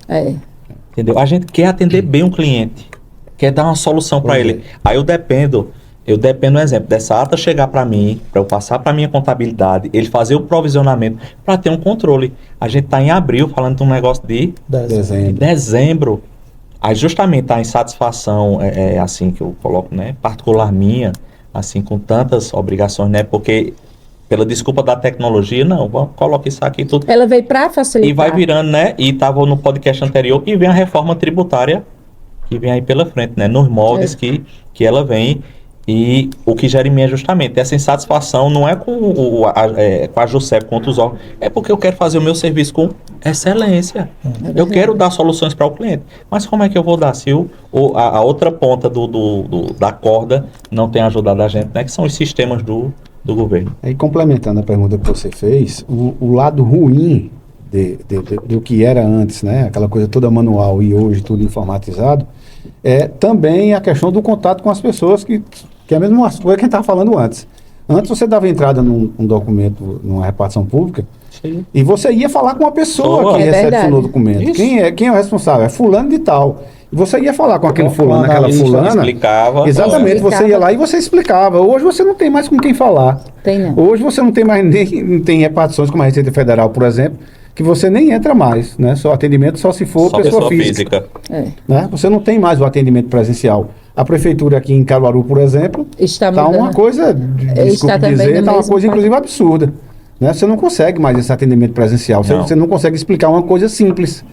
Entendeu? A gente quer atender bem o cliente. Quer dar uma solução para ele. Aí eu dependo, um exemplo, dessa ata chegar para mim, para eu passar para minha contabilidade, ele fazer o provisionamento, para ter um controle. A gente está em abril falando de um negócio de dezembro. Aí justamente a insatisfação, assim que eu coloco, né, particular minha, assim, com tantas obrigações, né, porque pela desculpa da tecnologia, não, vamos colocar isso aqui tudo. Ela veio para facilitar. E vai virando, né, e estava no podcast anterior, e vem a reforma tributária, que vem aí pela frente, né, nos moldes que ela vem. E o que gera em mim é justamente essa insatisfação, não é com a JUSEP, com outros órgãos, é porque eu quero fazer o meu serviço com excelência. Eu quero dar soluções para o cliente. Mas como é que eu vou dar se a outra ponta da corda não tem ajudado a gente, né? Que são os sistemas do governo. E complementando a pergunta que você fez, o lado ruim do que era antes, né? Aquela coisa toda manual e hoje tudo informatizado, é também a questão do contato com as pessoas, que é a mesma coisa que a gente estava falando antes. Antes você dava entrada num documento, numa repartição pública, Sim. e você ia falar com a pessoa que recepcionou o documento. Quem é o responsável? É fulano de tal. E você ia falar com aquele fulano, aquela fulana. Explicava. Exatamente, você ia lá e você explicava. Hoje você não tem mais com quem falar. Tem não. Hoje você não tem mais não tem repartições como a Receita Federal, por exemplo, que você nem entra mais, né? Só atendimento só se for pessoa física. Né? Você não tem mais o atendimento presencial. A prefeitura aqui em Caruaru, por exemplo, está uma coisa, desculpe dizer, está uma coisa inclusive absurda. Né? Você não consegue mais esse atendimento presencial. Você não consegue explicar uma coisa simples.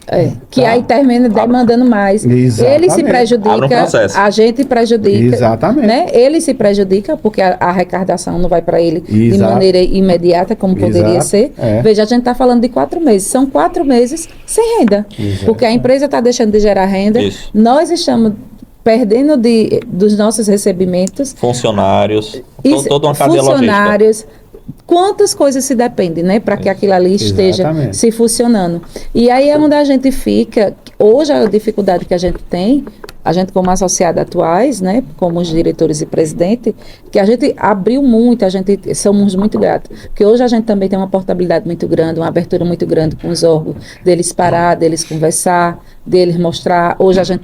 Que Tá. aí termina demandando mais. Exatamente. Ele se Abre um prejudica, processo. a gente prejudica. Exatamente. Né? Ele se prejudica, porque a arrecadação não vai para ele de Exato. maneira imediata, como poderia Exato. ser. É. Veja, a gente está falando de 4 meses. São 4 meses sem renda. Exato. Porque a empresa está deixando de gerar renda. Isso. Nós estamos perdendo dos nossos recebimentos. Funcionários, Isso, toda uma cadeia logística. funcionários, quantas coisas se dependem, né, para que aquilo ali esteja Exatamente. se funcionando. E aí é onde a gente fica. Hoje a dificuldade que a gente tem, a gente como associada atuais, né, como os diretores e presidente, que a gente abriu muito, a gente somos muito gratos, porque hoje a gente também tem uma portabilidade muito grande, uma abertura muito grande com os órgãos, deles parar, deles conversar, deles mostrar. Hoje a gente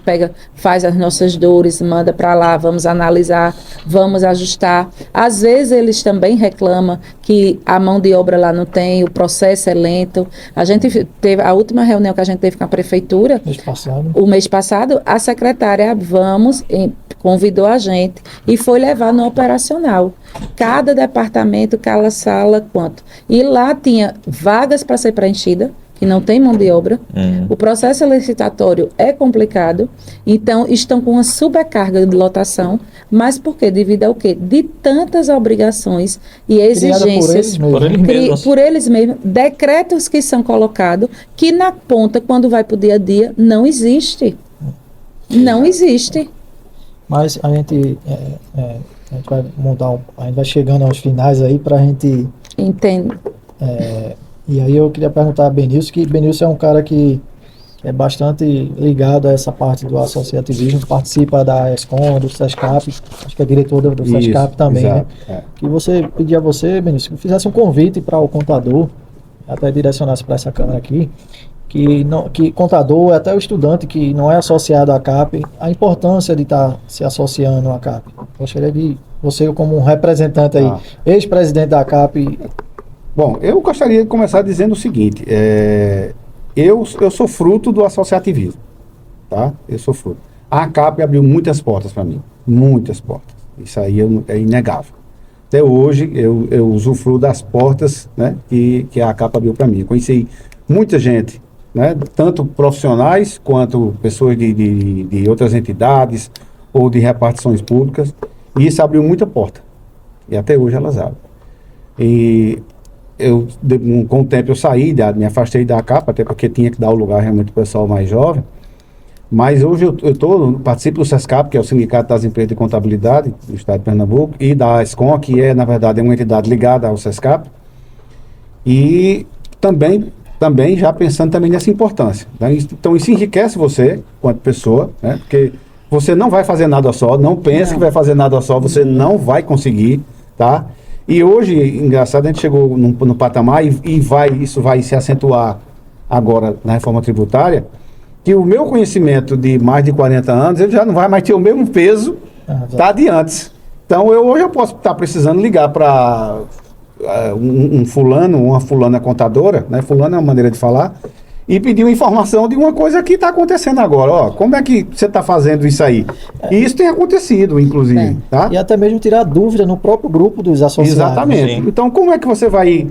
faz as nossas dores, manda para lá, vamos analisar, vamos ajustar. Às vezes eles também reclamam que a mão de obra lá não tem, o processo é lento. A gente teve a última reunião que a gente teve com a prefeitura, Mês passado. o mês passado, a secretária convidou a gente e foi levar no operacional. Cada departamento, cada sala, quanto. E lá tinha vagas para ser preenchida, que não tem mão de obra. O processo licitatório é complicado, então estão com uma sobrecarga de lotação, mas por quê? Devido ao quê? De tantas obrigações e exigências Por eles mesmos. por eles mesmos, decretos que são colocados, que na ponta, quando vai para o dia a dia, não existe. Não existe. Mas a gente vai mudar, a gente vai chegando aos finais aí para a gente. Entende? E aí eu queria perguntar a Benilson, que Benilson é um cara que é bastante ligado a essa parte do associativismo, participa da ESCOM, do SESCAP, acho que é diretor do SESCAP Isso, também, exato, né? Que você pedia a você, Benilson, que fizesse um convite para o contador, até direcionasse para essa câmera aqui, que contador, até o estudante que não é associado à CAP, a importância de estar se associando à CAP. Gostaria de você, como um representante aí, ex-presidente da CAP. Bom, eu gostaria de começar dizendo o seguinte, eu sou fruto do associativismo, tá? Eu sou fruto. A CAP abriu muitas portas para mim, muitas portas. Isso aí é inegável. Até hoje eu usufruo das portas, né, que a CAP abriu para mim. Eu conheci muita gente, né, tanto profissionais quanto pessoas de outras entidades ou de repartições públicas, e isso abriu muita porta. E até hoje elas abrem. E com o tempo eu saí, me afastei da CAP, até porque tinha que dar o lugar realmente para o pessoal mais jovem. Mas hoje eu participo do SESCAP, que é o Sindicato das Empresas de Contabilidade do Estado de Pernambuco, e da ESCOM, que na verdade, uma entidade ligada ao SESCAP. E também já pensando também nessa importância. Né? Então isso enriquece você, quanto pessoa, né? Porque você não vai fazer nada só, não pense que vai fazer nada só, você não vai conseguir, tá? E hoje, engraçado, a gente chegou no patamar isso vai se acentuar agora na reforma tributária, que o meu conhecimento de mais de 40 anos, ele já não vai mais ter o mesmo peso de antes. Então, hoje eu posso estar precisando ligar para um fulano, uma fulana contadora, né? Fulano é uma maneira de falar, e pedir uma informação de uma coisa que está acontecendo agora. Ó, como é que você está fazendo isso aí? E isso tem acontecido, inclusive. Tá? E até mesmo tirar dúvida no próprio grupo dos associados. Exatamente. Sim. Então, como é que você vai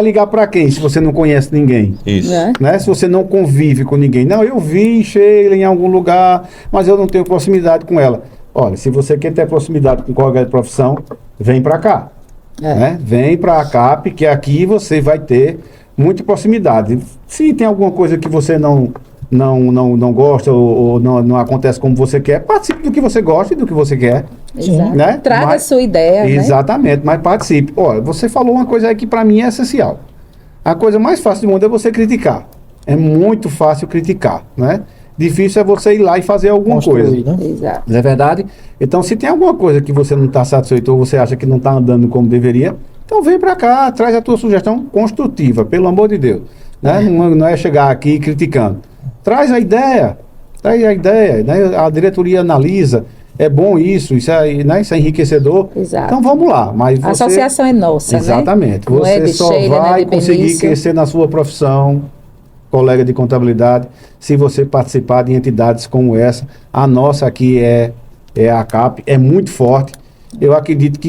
ligar para quem se você não conhece ninguém? Isso. Né? Se você não convive com ninguém. Não, eu vi Sheila em algum lugar, mas eu não tenho proximidade com ela. Olha, se você quer ter proximidade com qualquer profissão, vem para cá. Né? Vem para a CAP, que aqui você vai ter muita proximidade. Se tem alguma coisa que você não gosta ou não acontece como você quer, participe do que você gosta e do que você quer. Exato. Né? Traga a sua ideia. Exatamente, mas participe. Olha, você falou uma coisa aí que para mim é essencial. A coisa mais fácil do mundo é você criticar. É muito fácil criticar, né? Difícil é você ir lá e fazer alguma coisa. Né? Exato. Não é verdade? Então, se tem alguma coisa que você não está satisfeito ou você acha que não está andando como deveria, então vem para cá, traz a tua sugestão construtiva, pelo amor de Deus. Né? Não é chegar aqui criticando. Traz a ideia, né? A diretoria analisa, é bom isso é, né? Isso é enriquecedor. Exato. Então vamos lá. Mas A associação é nossa, exatamente. Né? Não Você é de só Sheila, vai não é de conseguir Benício. crescer na sua profissão, colega de contabilidade, se você participar de entidades como essa. A nossa aqui é a CAP, é muito forte. Eu acredito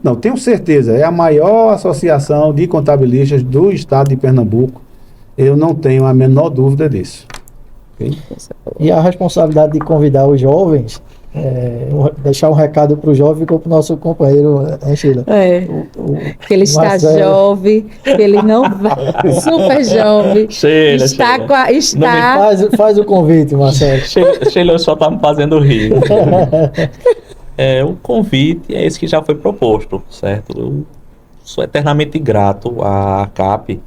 não, tenho certeza, é a maior associação de contabilistas do estado de Pernambuco. Eu não tenho a menor dúvida disso. Okay? E a responsabilidade de convidar os jovens, deixar um recado para o jovem ficou para o nosso companheiro, Sheila? Que ele está Marcelo. jovem, que ele não vai, super jovem, Sheila, está, Sheila. Faz o convite, Marcelo. Sheila só tá me fazendo rir. O convite é esse que já foi proposto, certo? Eu sou eternamente grato à CAP,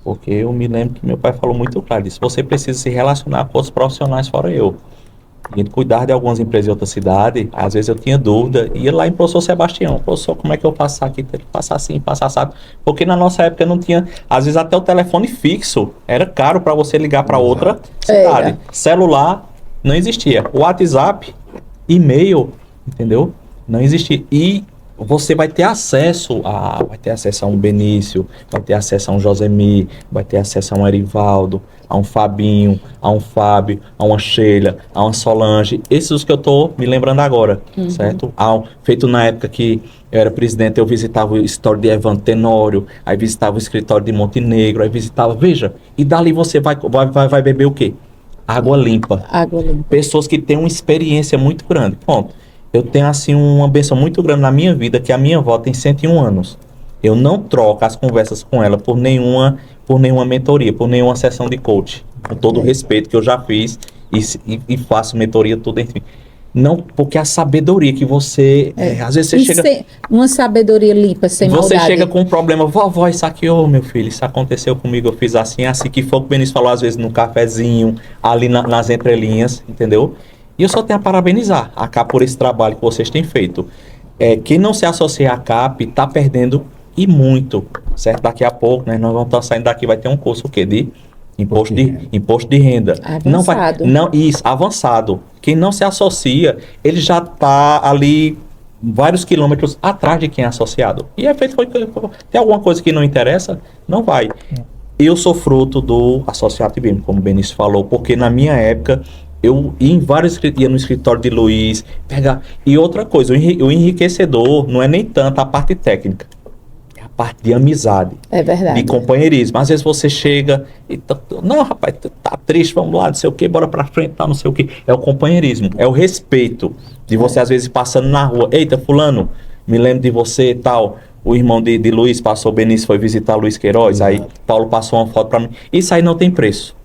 porque eu me lembro que meu pai falou muito claro disso. Você precisa se relacionar com outros profissionais fora eu. E cuidar de algumas empresas em outra cidade, às vezes eu tinha dúvida, ia lá em professor Sebastião, professor, como é que eu faço aqui? Passa assim, passa assado. Porque na nossa época não tinha, às vezes até o telefone fixo era caro para você ligar para outra cidade. Celular não existia. O WhatsApp, e-mail, entendeu? Não existia. E você vai ter acesso a um Benício, vai ter acesso a um Josemir, vai ter acesso a um Erivaldo, a um Fabinho, a um Fábio, a uma Sheila, a uma Solange. Esses os que eu tô me lembrando agora, certo? Feito na época que eu era presidente, eu visitava o escritório de Evandro Tenório, aí visitava o escritório de Montenegro, aí visitava, veja, e dali você vai beber o quê? Água limpa. Água limpa. Pessoas que têm uma experiência muito grande. Ponto. Eu tenho, assim, uma benção muito grande na minha vida, que a minha avó tem 101 anos. Eu não troco as conversas com ela por nenhuma mentoria, por nenhuma sessão de coach. Com todo o respeito que eu já fiz e faço mentoria, tudo, enfim. Não, porque a sabedoria que você... às vezes você chega... uma sabedoria limpa, sem você maldade. chega com um problema, vovó, isso aqui, meu filho, isso aconteceu comigo, eu fiz assim, que foi o que o Benício falou, às vezes, no cafezinho, ali nas entrelinhas, entendeu? E eu só tenho a parabenizar a CAP por esse trabalho que vocês têm feito. Quem não se associa à CAP está perdendo e muito, certo? Daqui a pouco, né, nós vamos estar saindo daqui, vai ter um curso o quê? De imposto de renda. Avançado. Isso, avançado. Quem não se associa, ele já está ali vários quilômetros atrás de quem é associado. E é feito, tem alguma coisa que não interessa, não vai. Eu sou fruto do associado IBM, como o Benício falou, porque na minha época eu ia no escritório de Luiz, e outra coisa, o enriquecedor não é nem tanto a parte técnica, é a parte de amizade, de companheirismo. Às vezes você chega e não, rapaz, tá triste, vamos lá, não sei o que, bora pra frente, tá, não sei o que. É o companheirismo, é o respeito de você, às vezes, passando na rua, eita, fulano, me lembro de você e tal. O irmão de Luiz passou, o Benício foi visitar Luiz Queiroz, aí Paulo passou uma foto pra mim. Isso aí não tem preço.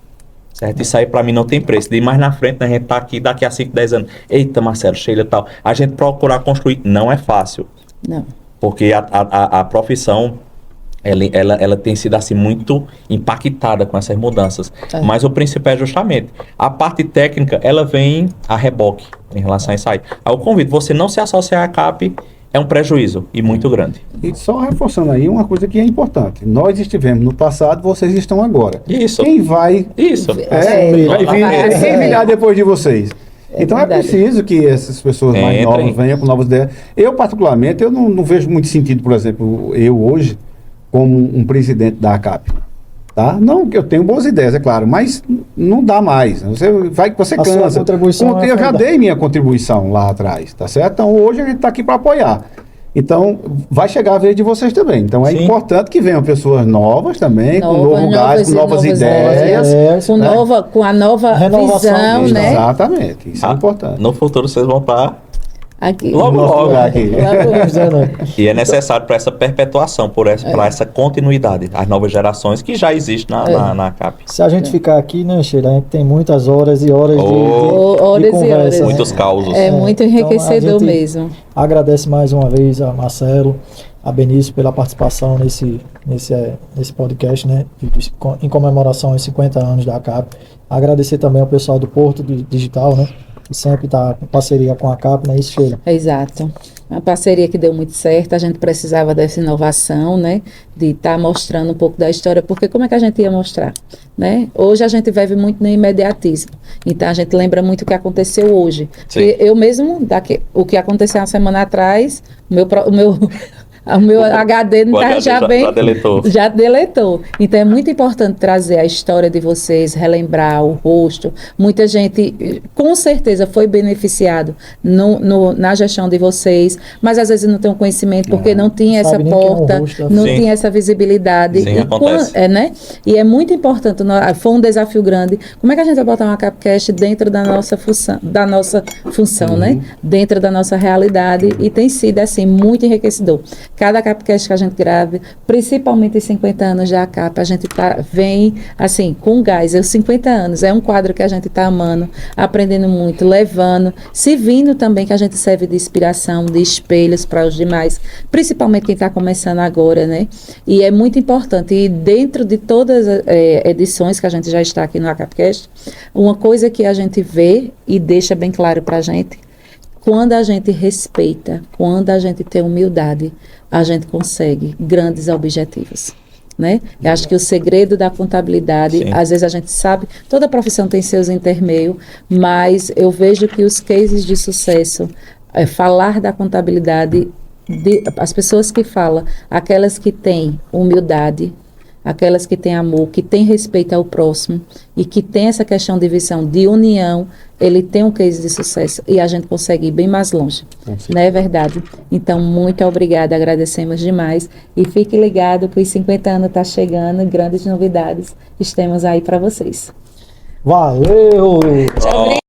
Certo? Isso aí pra mim não tem preço. De mais na frente, né, a gente tá aqui daqui a 5, 10 anos. Eita, Marcelo, Sheila e tal. A gente procurar construir não é fácil. Não. Porque a profissão, ela tem sido assim muito impactada com essas mudanças. Mas o principal é justamente a parte técnica, ela vem a reboque em relação a isso aí. Aí eu convido, você não se associar à CAP é um prejuízo e muito grande. E só reforçando aí uma coisa que é importante. Nós estivemos no passado, vocês estão agora. Isso. Quem vai... Isso. Quem virá depois de vocês? Então é preciso que essas pessoas mais novas venham com novas ideias. Eu, particularmente, eu não vejo muito sentido, por exemplo, eu hoje, como um presidente da ACAP. Tá? Não, eu tenho boas ideias, é claro, mas não dá mais. Você cansa. Eu já dei minha contribuição lá atrás, tá certo? Então hoje a gente está aqui para apoiar. Então vai chegar a vez de vocês também. Então é importante que venham pessoas novas também, com novo gás, com novas ideias. Com a nova visão, né? Exatamente, isso é importante. No futuro vocês vão estar aqui. Logo aqui. E é necessário para essa perpetuação, para essa continuidade, as novas gerações que já existem na CAP. Se a gente ficar aqui, né, Sheila, a gente tem muitas horas e horas de conversa. Muitos causos. É muito enriquecedor então, mesmo. Agradece mais uma vez a Marcelo, a Benício pela participação nesse podcast, né, em comemoração aos 50 anos da CAP. Agradecer também ao pessoal do Porto Digital, né, que sempre está em parceria com a CAP, não é isso, Sheila? Exato. Uma parceria que deu muito certo, a gente precisava dessa inovação, né, de estar mostrando um pouco da história, porque como é que a gente ia mostrar, né? Hoje a gente vive muito no imediatismo, então a gente lembra muito o que aconteceu hoje. Eu mesmo, o que aconteceu uma semana atrás, O meu HD não O tá HD já já bem. deletou. Já deletou. Então é muito importante trazer a história de vocês, relembrar o rosto. Muita gente, com certeza, foi beneficiado na gestão de vocês, mas às vezes não tem o conhecimento porque não tinha essa sabe nem quem é o porta, rosto da não Sim. tinha essa visibilidade. Sim, acontece. Né? E é muito importante, foi um desafio grande. Como é que a gente vai botar uma Capcast dentro da nossa função, né? Dentro da nossa realidade, e tem sido assim muito enriquecedor. Cada Capcast que a gente grave, principalmente os 50 anos da Cap, a gente vem assim com gás. Os 50 anos é um quadro que a gente está amando, aprendendo muito, levando, se vindo também, que a gente serve de inspiração, de espelhos para os demais, principalmente quem está começando agora, né? E é muito importante. E dentro de todas as edições que a gente já está aqui no Capcast, uma coisa que a gente vê e deixa bem claro para a gente: quando a gente respeita, quando a gente tem humildade, a gente consegue grandes objetivos, né? Eu acho que o segredo da contabilidade, Sim. às vezes a gente sabe, toda profissão tem seus intermeios, mas eu vejo que os cases de sucesso, falar da contabilidade, as pessoas que falam, aquelas que têm humildade, aquelas que têm amor, que têm respeito ao próximo e que têm essa questão de visão, de união, ele tem um case de sucesso e a gente consegue ir bem mais longe. Não é verdade? Então, muito obrigada, agradecemos demais e fique ligado que os 50 anos está chegando, grandes novidades, estamos aí para vocês. Valeu! Pronto.